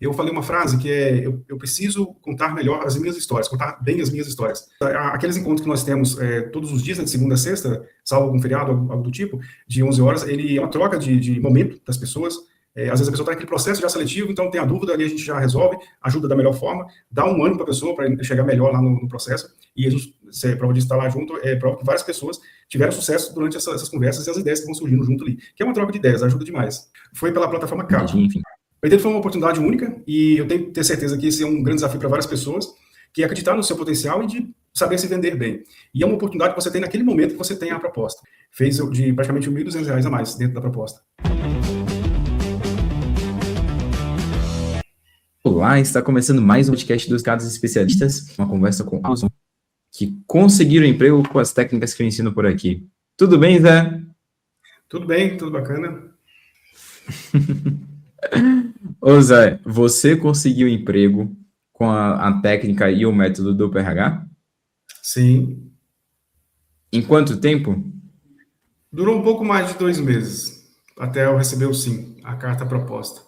Eu falei uma frase que é: eu preciso contar melhor as minhas histórias, contar bem as minhas histórias. Aqueles encontros que nós temos todos os dias, né, de segunda a sexta, salvo algum feriado, algo do tipo, de 11 horas, ele é uma troca de momento das pessoas. Às vezes a pessoa está naquele processo já seletivo, então tem a dúvida ali, a gente já resolve, ajuda da melhor forma, dá um ânimo para a pessoa, para chegar melhor lá no processo, e a gente, se é prova disso estar lá junto, é prova que várias pessoas tiveram sucesso durante essas conversas e as ideias que vão surgindo junto ali, que é uma troca de ideias, ajuda demais. Foi pela plataforma Cap. Enfim. Eu entendo que foi uma oportunidade única, e eu tenho que ter certeza que esse é um grande desafio para várias pessoas, que é acreditar no seu potencial e de saber se vender bem. E é uma oportunidade que você tem naquele momento que você tem a proposta. Fez de praticamente R$ 1.200 a mais dentro da proposta. Olá, está começando mais um podcast dos Casos Especialistas, uma conversa com Alson, que conseguiram emprego com as técnicas que eu ensino por aqui. Tudo bem, Zé? Tudo bem, tudo bacana. Ô Zé, você conseguiu emprego com a técnica e o método do PRH? Sim. Em quanto tempo? Durou um pouco mais de 2 meses, até eu receber o sim, a carta proposta.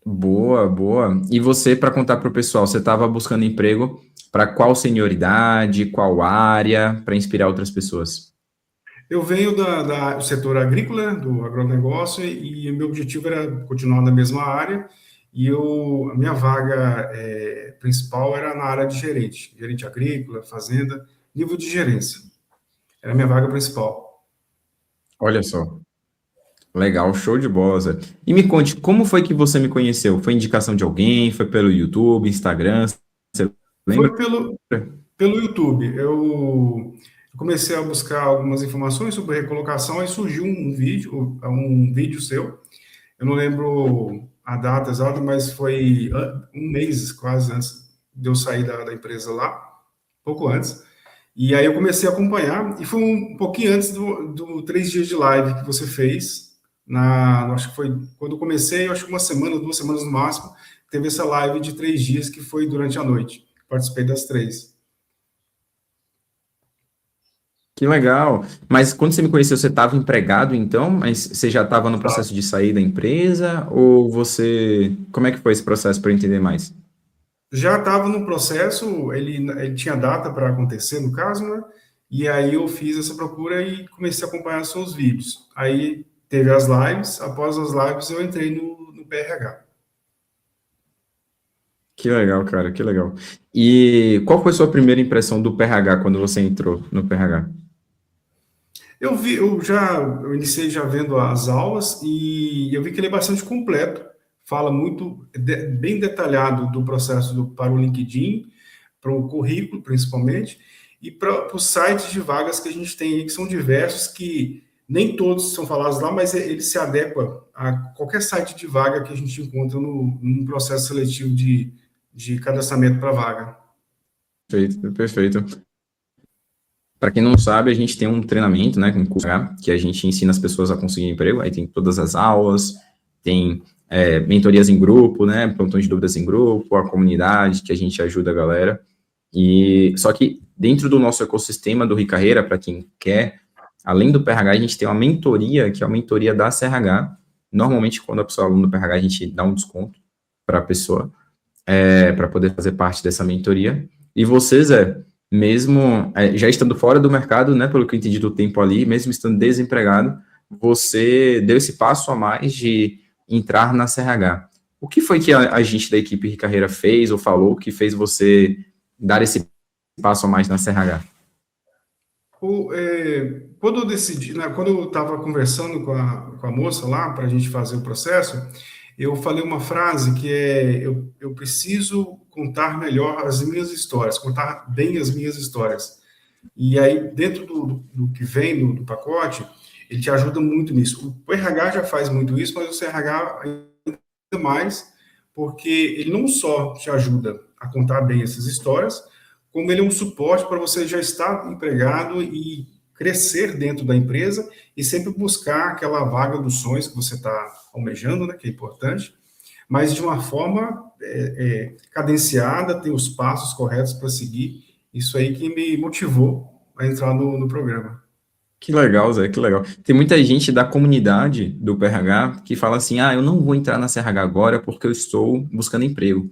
Boa, boa. E você, para contar para o pessoal, você estava buscando emprego para qual senioridade, qual área, para inspirar outras pessoas? Eu venho do setor agrícola, do agronegócio, e o meu objetivo era continuar na mesma área, e a minha vaga principal era na área de gerente agrícola, fazenda, nível de gerência. Era a minha vaga principal. Olha só. Legal, show de bola, Zé. E me conte, como foi que você me conheceu? Foi indicação de alguém? Foi pelo YouTube, Instagram? Você lembra? Foi pelo YouTube. Eu comecei a buscar algumas informações sobre recolocação, e surgiu um vídeo seu. Eu não lembro a data exata, mas foi um mês quase antes de eu sair da empresa lá, pouco antes. E aí eu comecei a acompanhar, e foi um pouquinho antes do 3 dias de live que você fez, acho que foi quando eu comecei, acho que uma semana, 2 semanas no máximo, teve essa live de 3 dias que foi durante a noite. Participei das 3. Que legal. Mas quando você me conheceu, você estava empregado, então? Mas você já estava no Tá. processo de sair da empresa? Ou você... Como é que foi esse processo para eu entender mais? Já estava no processo, ele tinha data para acontecer, no caso, né? E aí eu fiz essa procura e comecei a acompanhar seus vídeos. Aí teve as lives, após as lives eu entrei no PRH. Que legal, cara, que legal. E qual foi a sua primeira impressão do PRH quando você entrou no PRH? Eu iniciei já vendo as aulas e eu vi que ele é bastante completo, fala muito, bem detalhado do processo para o LinkedIn, para o currículo, principalmente, e para os sites de vagas que a gente tem aí, que são diversos, que nem todos são falados lá, mas ele se adequa a qualquer site de vaga que a gente encontra num processo seletivo de cadastramento para vaga. Perfeito, perfeito. Para quem não sabe, a gente tem um treinamento, né, com curso PRH, que a gente ensina as pessoas a conseguir emprego. Aí tem todas as aulas, tem mentorias em grupo, né, plantão de dúvidas em grupo, a comunidade que a gente ajuda a galera. E só que dentro do nosso ecossistema do Ricarreira, para quem quer, além do PRH, a gente tem uma mentoria, que é a mentoria da CRH. Normalmente, quando a pessoa é aluno do PRH, a gente dá um desconto para a pessoa, para poder fazer parte dessa mentoria. E você, Zé, mesmo já estando fora do mercado, né, pelo que eu entendi do tempo ali, mesmo estando desempregado, você deu esse passo a mais de entrar na CRH. O que foi que a gente da equipe Ricarreira fez ou falou que fez você dar esse passo a mais na CRH? Quando eu decidi, né, quando eu estava conversando com a moça lá para a gente fazer o processo, eu falei uma frase que é: eu preciso contar melhor as minhas histórias, contar bem as minhas histórias. E aí, dentro do que vem do pacote, ele te ajuda muito nisso. O RH já faz muito isso, mas o CRH ainda mais, porque ele não só te ajuda a contar bem essas histórias, como ele é um suporte para você já estar empregado e crescer dentro da empresa e sempre buscar aquela vaga dos sonhos que você está almejando, né, que é importante, mas de uma forma cadenciada, tem os passos corretos para seguir. Isso aí que me motivou a entrar no programa. Que legal, Zé, que legal. Tem muita gente da comunidade do PRH que fala assim: ah, eu não vou entrar na CRH agora porque eu estou buscando emprego.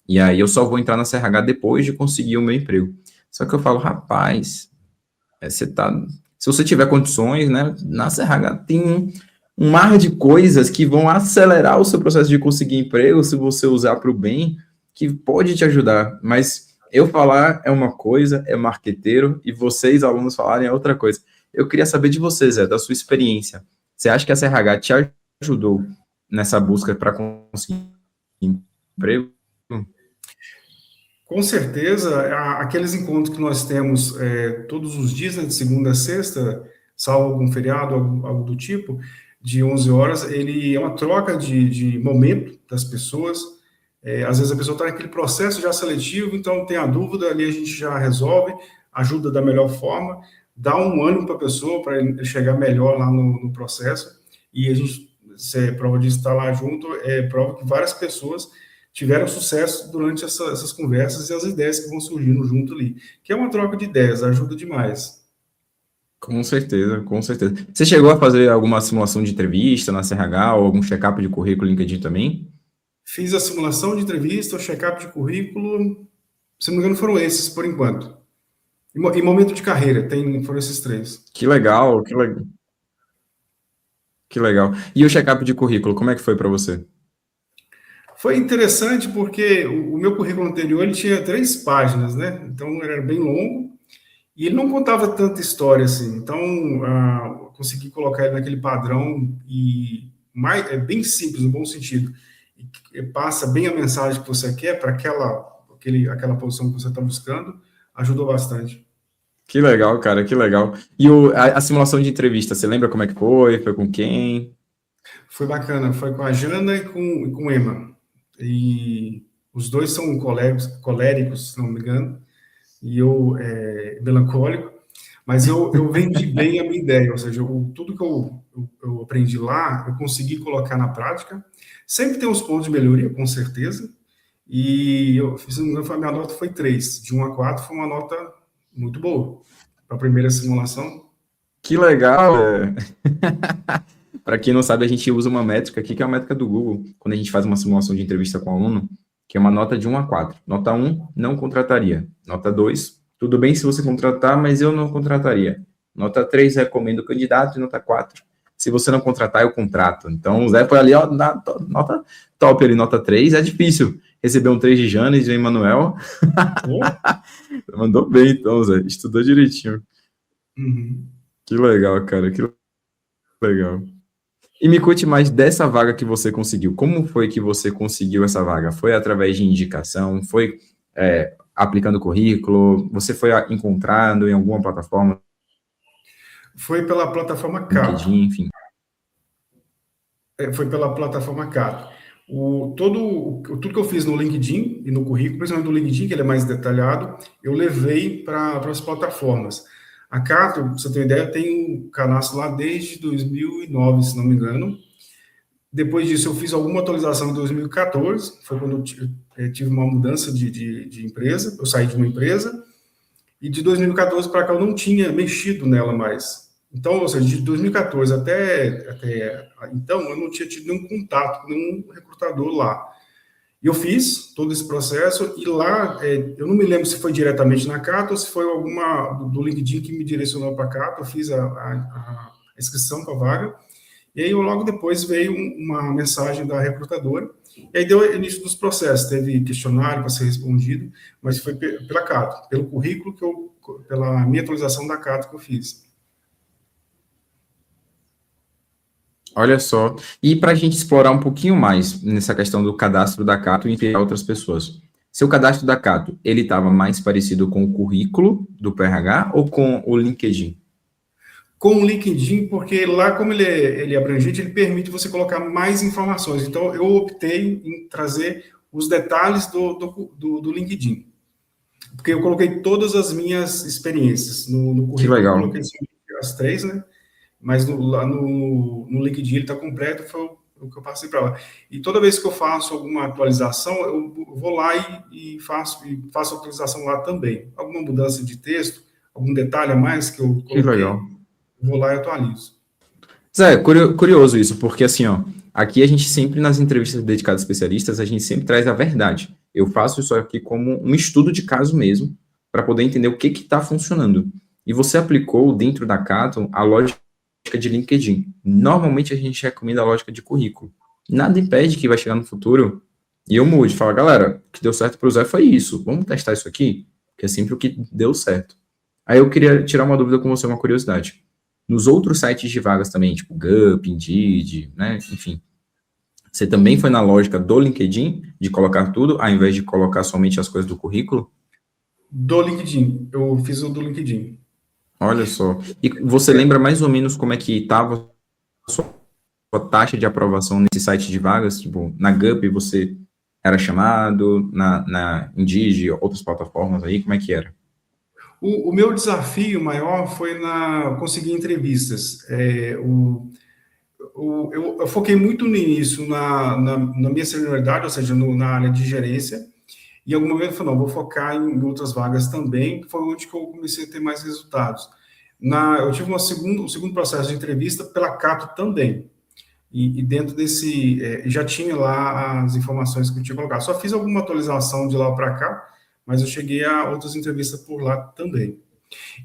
E aí eu só vou entrar na CRH depois de conseguir o meu emprego. Só que eu falo, rapaz, você tá. Se você tiver condições, né, na CRH tem um mar de coisas que vão acelerar o seu processo de conseguir emprego se você usar para o bem, que pode te ajudar. Mas eu falar é uma coisa, é marqueteiro, e vocês, alunos, falarem é outra coisa. Eu queria saber de você, Zé, da sua experiência. Você acha que a CRH te ajudou nessa busca para conseguir emprego? Com certeza, aqueles encontros que nós temos todos os dias, né, de segunda a sexta, salvo algum feriado, algo do tipo, de 11 horas, ele é uma troca de momento das pessoas. Às vezes a pessoa está naquele processo já seletivo, então tem a dúvida, ali a gente já resolve, ajuda da melhor forma, dá um ânimo para a pessoa, para ele chegar melhor lá no processo, e a gente, se é prova de estar lá junto, é prova que várias pessoas tiveram sucesso durante essas conversas e as ideias que vão surgindo junto ali, que é uma troca de ideias, ajuda demais. Com certeza, com certeza. Você chegou a fazer alguma simulação de entrevista na CRH ou algum check-up de currículo LinkedIn também? Fiz a simulação de entrevista, o check-up de currículo, se não me engano foram esses, por enquanto. E momento de carreira, foram esses três. Que legal, que legal. E o check-up de currículo, como é que foi para você? Foi interessante porque o meu currículo anterior ele tinha 3 páginas, né? Então era bem longo e ele não contava tanta história assim. Então eu consegui colocar ele naquele padrão e é bem simples no bom sentido. E passa bem a mensagem que você quer para aquela posição que você está buscando. Ajudou bastante. Que legal, cara, que legal. E a simulação de entrevista, você lembra como é que foi? Foi com quem? Foi bacana, foi com a Jana e com o Ema. E os dois são coléricos, se não me engano, e eu melancólico, mas eu vendi bem a minha ideia, ou seja, tudo que eu aprendi lá, eu consegui colocar na prática. Sempre tem uns pontos de melhoria, com certeza, e eu fiz, a minha nota foi 3, de 1 a 4 foi uma nota muito boa. Para a primeira simulação. Que legal! Para quem não sabe, a gente usa uma métrica aqui, que é a métrica do Google, quando a gente faz uma simulação de entrevista com o aluno, que é uma nota de 1 a 4. Nota 1, não contrataria. Nota 2, tudo bem se você contratar, mas eu não contrataria. Nota 3, recomendo o candidato. E nota 4, se você não contratar, eu contrato. Então, o Zé foi ali, ó, nota top ali, nota 3. É difícil receber um 3 de Janes e de Emanuel. Mandou bem, então, Zé. Estudou direitinho. Uhum. Que legal, cara, que legal. E me conte mais dessa vaga que você conseguiu. Como foi que você conseguiu essa vaga? Foi através de indicação? Foi aplicando currículo? Você foi encontrando em alguma plataforma? Foi pela plataforma Cato. LinkedIn, enfim. Foi pela plataforma Cato. Tudo que eu fiz no LinkedIn e no currículo, principalmente no LinkedIn, que ele é mais detalhado, eu levei para as plataformas. A Cato, pra você ter uma ideia, tem um cadastro lá desde 2009, se não me engano. Depois disso, eu fiz alguma atualização em 2014, foi quando eu tive uma mudança de empresa, eu saí de uma empresa, e de 2014 para cá eu não tinha mexido nela mais. Então, ou seja, de 2014 até então, eu não tinha tido nenhum contato com nenhum recrutador lá. E eu fiz todo esse processo, e lá, eu não me lembro se foi diretamente na Cato ou se foi alguma do LinkedIn que me direcionou para a Cato, eu fiz a inscrição para a vaga, e aí logo depois veio uma mensagem da recrutadora, e aí deu início dos processos, teve questionário para ser respondido, mas foi pela Cato, pelo currículo pela minha atualização da Cato que eu fiz. Olha só. E para a gente explorar um pouquinho mais nessa questão do cadastro da Cato e integrar outras pessoas. Seu cadastro da Cato, ele estava mais parecido com o currículo do PRH ou com o LinkedIn? Com o LinkedIn, porque lá, como ele é abrangente, ele permite você colocar mais informações. Então, eu optei em trazer os detalhes do LinkedIn. Porque eu coloquei todas as minhas experiências. No currículo, Que legal. eu coloquei as 3, né? Mas lá no LinkedIn ele está completo, foi o que eu passei para lá. E toda vez que eu faço alguma atualização, eu vou lá e faço a atualização lá também. Alguma mudança de texto, algum detalhe a mais que eu coloquei. Que legal. vou lá e atualizo. Zé, curioso isso, porque assim, ó, aqui a gente sempre, nas entrevistas dedicadas a especialistas, a gente sempre traz a verdade. Eu faço isso aqui como um estudo de caso mesmo, para poder entender o que está funcionando. E você aplicou dentro da Cato a lógica de LinkedIn. Normalmente a gente recomenda a lógica de currículo. Nada impede que vai chegar no futuro e eu mude, fala, galera, o que deu certo para o Zé foi isso, vamos testar isso aqui, que é sempre o que deu certo. Aí eu queria tirar uma dúvida com você, uma curiosidade. Nos outros sites de vagas também, tipo Gup, Indeed, né, enfim, você também foi na lógica do LinkedIn, de colocar tudo, ao invés de colocar somente as coisas do currículo? Do LinkedIn, eu fiz o do LinkedIn. Olha só. E você lembra mais ou menos como é que estava a sua taxa de aprovação nesse site de vagas? Tipo, na Gup você era chamado, na Indeed, outras plataformas aí, como é que era? O meu desafio maior foi conseguir entrevistas. Eu foquei muito no início na minha senioridade, ou seja, na área de gerência, e em algum momento eu falei, não, vou focar em outras vagas também, que foi onde que eu comecei a ter mais resultados. Eu tive um segundo processo de entrevista pela Cato também, e dentro desse, já tinha lá as informações que eu tinha colocado. Só fiz alguma atualização de lá para cá, mas eu cheguei a outras entrevistas por lá também.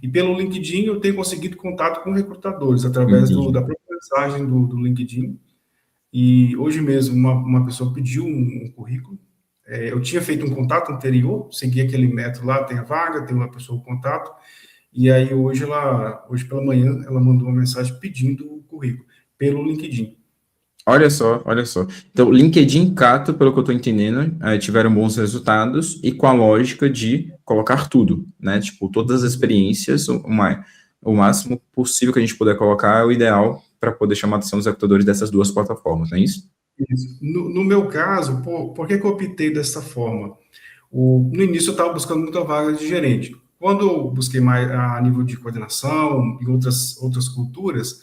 E pelo LinkedIn eu tenho conseguido contato com recrutadores através Entendi. da própria mensagem do LinkedIn. E hoje mesmo uma pessoa pediu um currículo. Eu tinha feito um contato anterior, segui aquele método lá, tem a vaga, tem uma pessoa com contato. E aí hoje pela manhã, ela mandou uma mensagem pedindo o currículo pelo LinkedIn. Olha só, olha só. Então, LinkedIn e Cato, pelo que eu estou entendendo, tiveram bons resultados e com a lógica de colocar tudo, né? Tipo, todas as experiências, o máximo possível que a gente puder colocar é o ideal para poder chamar a atenção dos executadores dessas duas plataformas, não é isso? Isso. No meu caso, por que que eu optei dessa forma? No início eu estava buscando muita vaga de gerente. Quando eu busquei mais a nível de coordenação e outras culturas,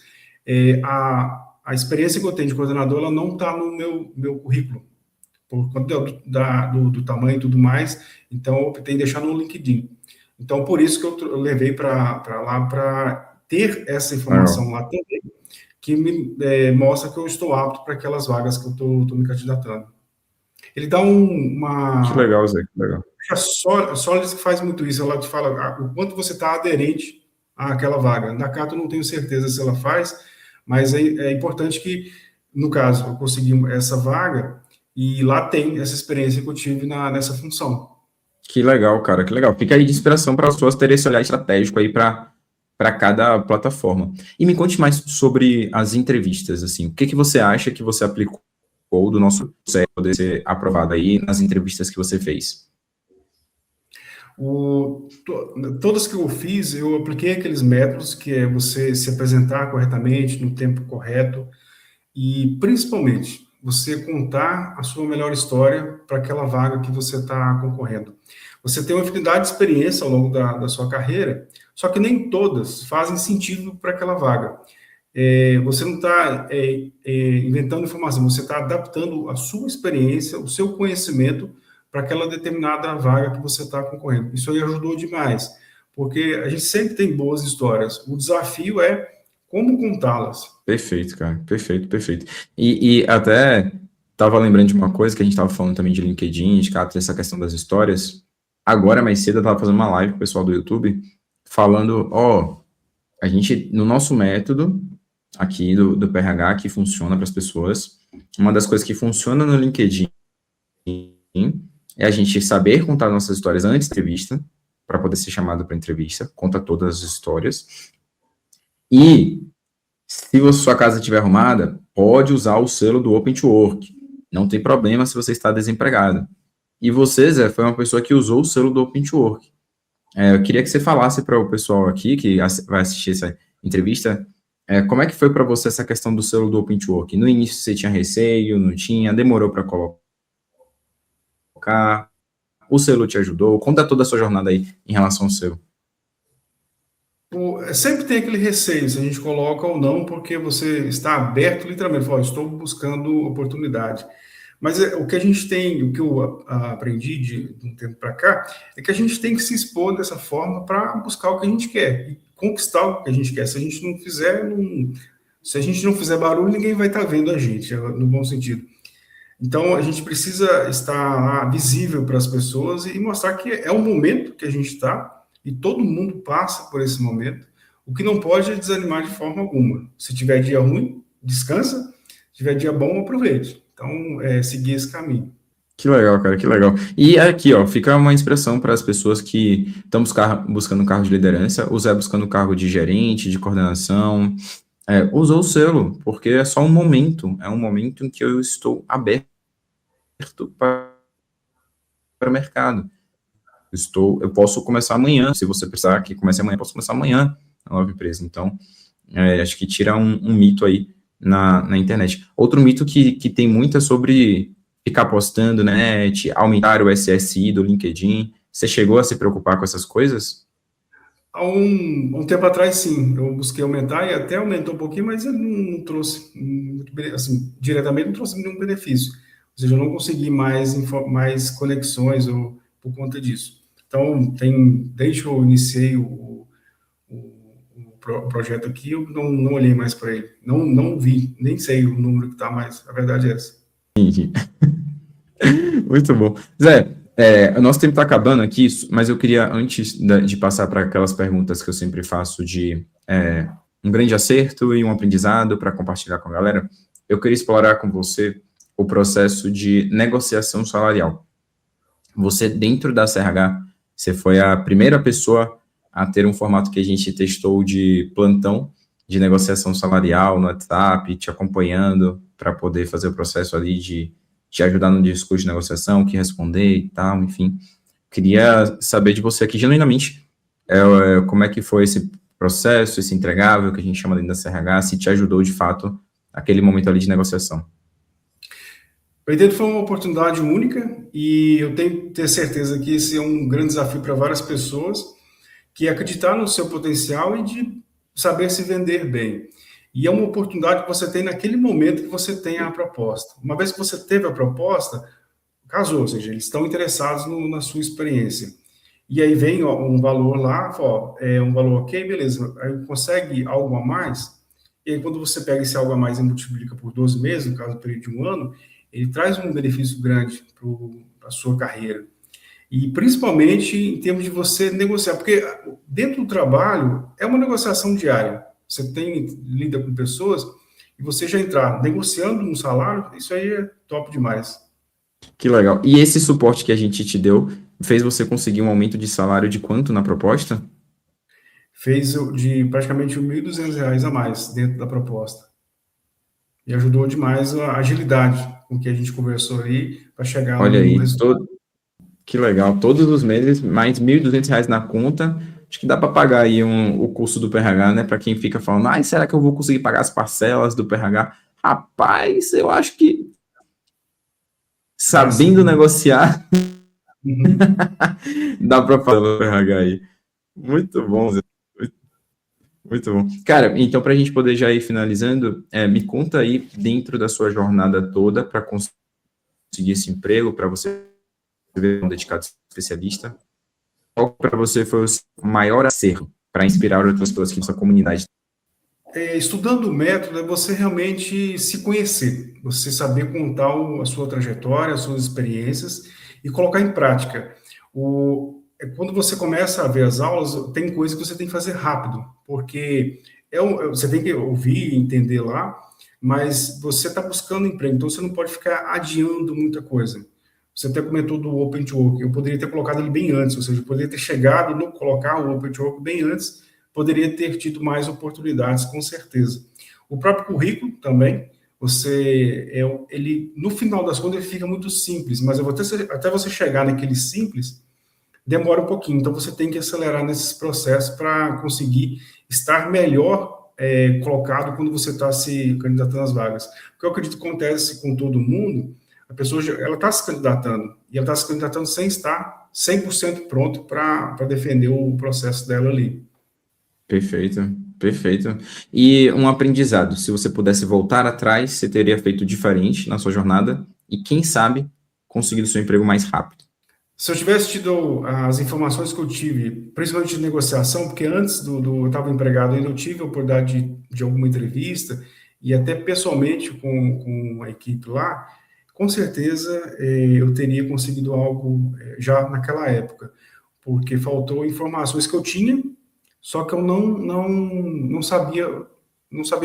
a experiência que eu tenho de coordenador ela não está no meu currículo, por conta do tamanho e tudo mais, então eu optei em deixar no LinkedIn. Então, por isso que eu levei para lá, para ter essa Legal. informação lá também, que me mostra que eu estou apto para aquelas vagas que eu estou me candidatando. Ele dá Que uma legal, Zé, que legal. a Solids que faz muito isso, ela te fala o quanto você está aderente àquela vaga. Na Cato eu não tenho certeza se ela faz, mas é importante que, no caso, eu consegui essa vaga e lá tem essa experiência que eu tive nessa função. Que legal, cara, que legal. Fica aí de inspiração para as pessoas terem esse olhar estratégico aí para cada plataforma. E me conte mais sobre as entrevistas, assim. O que que você acha que você aplicou do nosso CE poder ser aprovado aí nas entrevistas que você fez? Todas que eu fiz, eu apliquei aqueles métodos que é você se apresentar corretamente, no tempo correto, e principalmente você contar a sua melhor história para aquela vaga que você está concorrendo. Você tem uma infinidade de experiência ao longo da sua carreira, só que nem todas fazem sentido para aquela vaga. Você não está inventando informação, você está adaptando a sua experiência, o seu conhecimento para aquela determinada vaga que você está concorrendo. Isso aí ajudou demais, porque a gente sempre tem boas histórias. O desafio é como contá-las. Perfeito, cara. Perfeito, perfeito. E até estava lembrando de uma coisa que a gente estava falando também de LinkedIn, de essa questão das histórias. Agora, mais cedo, eu estava fazendo uma live com o pessoal do YouTube, falando, a gente, no nosso método aqui do PRH, que funciona para as pessoas, uma das coisas que funciona no LinkedIn é a gente saber contar nossas histórias antes da entrevista, para poder ser chamado para entrevista, conta todas as histórias. E se a sua casa estiver arrumada, pode usar o selo do Open to Work. Não tem problema se você está desempregado. E você, Zé, foi uma pessoa que usou o selo do Open to Work. Eu queria que você falasse para o pessoal aqui que vai assistir essa entrevista, como é que foi para você essa questão do selo do Open to Work? No início você tinha receio, não tinha, demorou para colocar, o selo te ajudou? Conta toda a sua jornada aí em relação ao selo. Sempre tem aquele receio se a gente coloca ou não, porque você está aberto, literalmente, fala, estou buscando oportunidade. Mas o que a gente tem, o que eu aprendi de um tempo para cá, é que a gente tem que se expor dessa forma para buscar o que a gente quer. E conquistar o que a gente quer. Se a gente não fizer, se a gente não fizer barulho, ninguém vai estar vendo a gente, no bom sentido. Então, a gente precisa estar visível para as pessoas e mostrar que é o momento que a gente está e todo mundo passa por esse momento. O que não pode é desanimar de forma alguma. Se tiver dia ruim, descansa. Se tiver dia bom, aproveite. Então, seguir esse caminho. Que legal, cara, que legal. E aqui, ó, fica uma inspiração para as pessoas que estão buscando cargo de liderança, o Zé buscando cargo de gerente, de coordenação, usou o selo, porque é só um momento em que eu estou aberto para o mercado. Eu posso começar amanhã, se você precisar que comece amanhã, eu posso começar amanhã na nova empresa. Então, acho que tira um mito aí na internet. Outro mito que tem muito é sobre ficar postando, né, aumentar o SSI do LinkedIn. Você chegou a se preocupar com essas coisas? Há um tempo atrás, sim, eu busquei aumentar e até aumentou um pouquinho, mas eu não trouxe, assim, diretamente não trouxe nenhum benefício. Ou seja, eu não consegui mais conexões por conta disso. Então, desde que eu iniciei o projeto aqui, eu não olhei mais para ele. Não vi, nem sei o número que está mais. A verdade é essa. Muito bom. Zé, o nosso tempo está acabando aqui, mas eu queria, antes de passar para aquelas perguntas que eu sempre faço de um grande acerto e um aprendizado para compartilhar com a galera, eu queria explorar com você o processo de negociação salarial. Você, dentro da CRH, você foi a primeira pessoa a ter um formato que a gente testou de plantão de negociação salarial no WhatsApp, te acompanhando para poder fazer o processo ali de te ajudar no discurso de negociação, que responder e tal, enfim. Queria saber de você aqui, genuinamente, como é que foi esse processo, esse entregável que a gente chama dentro da CRH, se te ajudou, de fato, aquele momento ali de negociação. Eu entendo que foi uma oportunidade única e eu tenho que ter certeza que esse é um grande desafio para várias pessoas, que é acreditar no seu potencial e de saber se vender bem. E é uma oportunidade que você tem naquele momento que você tem a proposta. Uma vez que você teve a proposta, casou, ou seja, eles estão interessados na sua experiência. E aí vem um valor lá, um valor ok, beleza, aí consegue algo a mais, e aí quando você pega esse algo a mais e multiplica por 12 meses, no caso do período de um ano, ele traz um benefício grande para a sua carreira. E principalmente em termos de você negociar, porque dentro do trabalho é uma negociação diária. Você lida com pessoas e você já entrar negociando um salário, isso aí é top demais. Que legal. E esse suporte que a gente te deu fez você conseguir um aumento de salário de quanto na proposta? Fez de praticamente R$ 1.200 a mais dentro da proposta. E ajudou demais a agilidade com que a gente conversou ali para chegar Olha no aí, resultado. Que legal. Todos os meses, mais R$ 1.200 na conta. Acho que dá para pagar aí o curso do PRH, né? Para quem fica falando, será que eu vou conseguir pagar as parcelas do PRH? Rapaz, eu acho que sabendo negociar, dá para fazer o PRH aí. Muito bom, Zé. Muito bom. Cara, então para a gente poder já ir finalizando, me conta aí, dentro da sua jornada toda, para conseguir esse emprego, para você ver um dedicado especialista, qual para você foi o maior acerto para inspirar outras pessoas aqui na sua comunidade? Estudando o método é você realmente se conhecer, você saber contar a sua trajetória, as suas experiências e colocar em prática. Quando você começa a ver as aulas, tem coisa que você tem que fazer rápido, porque você tem que ouvir e entender lá, mas você está buscando emprego, então você não pode ficar adiando muita coisa. Você até comentou do Open to Work, eu poderia ter colocado ele bem antes, ou seja, eu poderia ter chegado no colocar o Open to Work bem antes, poderia ter tido mais oportunidades, com certeza. O próprio currículo também, ele no final das contas, ele fica muito simples, mas até você chegar naquele simples, demora um pouquinho, então você tem que acelerar nesses processos para conseguir estar melhor colocado quando você está se candidatando às vagas. Porque eu acredito que acontece com todo mundo, a pessoa ela está se candidatando, e ela está se candidatando sem estar 100% pronto para defender o processo dela ali. Perfeito, perfeito. E um aprendizado, se você pudesse voltar atrás, você teria feito diferente na sua jornada e, quem sabe, conseguido seu emprego mais rápido? Se eu tivesse tido as informações que eu tive, principalmente de negociação, porque antes eu estava empregado ainda, eu tive a oportunidade de alguma entrevista e até pessoalmente com a equipe lá, com certeza eu teria conseguido algo já naquela época, porque faltou informações que eu tinha, só que eu não sabia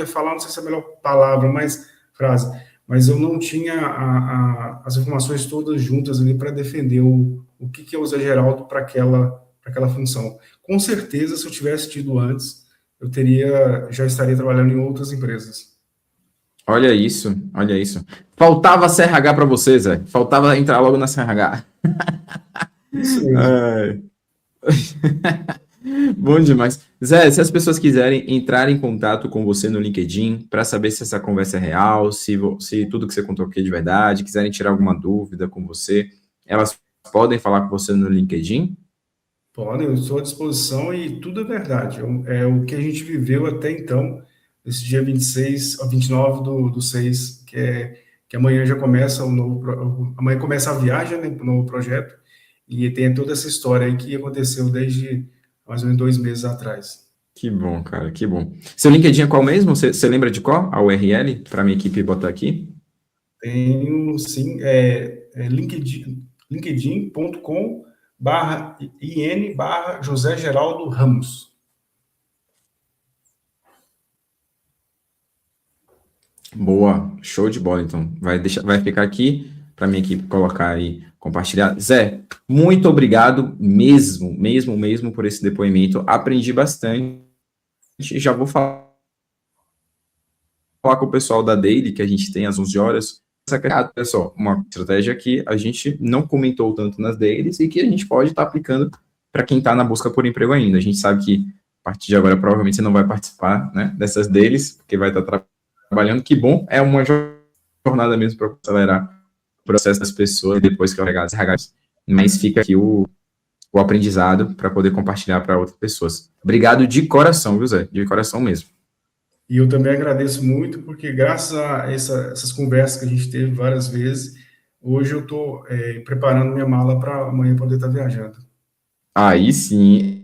falar, não sei se é a melhor palavra, mas frase, mas eu não tinha as informações todas juntas ali para defender o que é o Zé Geraldo para aquela função. Com certeza, se eu tivesse tido antes, já estaria trabalhando em outras empresas. Olha isso, olha isso. Faltava CRH para você, Zé. Faltava entrar logo na CRH. Isso mesmo. Ai. Bom demais. Zé, se as pessoas quiserem entrar em contato com você no LinkedIn para saber se essa conversa é real, se tudo que você contou aqui é de verdade, quiserem tirar alguma dúvida com você, elas podem falar com você no LinkedIn? Podem, eu estou à disposição e tudo é verdade. É o que a gente viveu até então, esse dia 26 a 29 do 6, que amanhã já começa amanhã começa a viagem, né, para o novo projeto, e tem toda essa história aí que aconteceu desde mais ou menos 2 meses atrás. Que bom, cara, que bom. Seu LinkedIn é qual mesmo? Você lembra de qual? A URL para minha equipe botar aqui? Tenho, sim, linkedin.com/in/José Geraldo Ramos. Boa, show de bola, então. Vai ficar aqui para minha equipe colocar aí, compartilhar. Zé, muito obrigado mesmo, mesmo, mesmo por esse depoimento. Aprendi bastante. Já vou falar com o pessoal da Daily, que a gente tem às 11 horas. Pessoal, uma estratégia que a gente não comentou tanto nas Dailies e que a gente pode estar aplicando para quem está na busca por emprego ainda. A gente sabe que a partir de agora provavelmente você não vai participar, né, dessas Dailies, porque vai estar trabalhando. Que bom, é uma jornada mesmo para acelerar o processo das pessoas depois que eu pegar as RHs. Mas fica aqui o aprendizado para poder compartilhar para outras pessoas. Obrigado de coração, viu, Zé? De coração mesmo. E eu também agradeço muito, porque graças a essas conversas que a gente teve várias vezes, hoje eu estou preparando minha mala para amanhã poder estar viajando. Aí sim,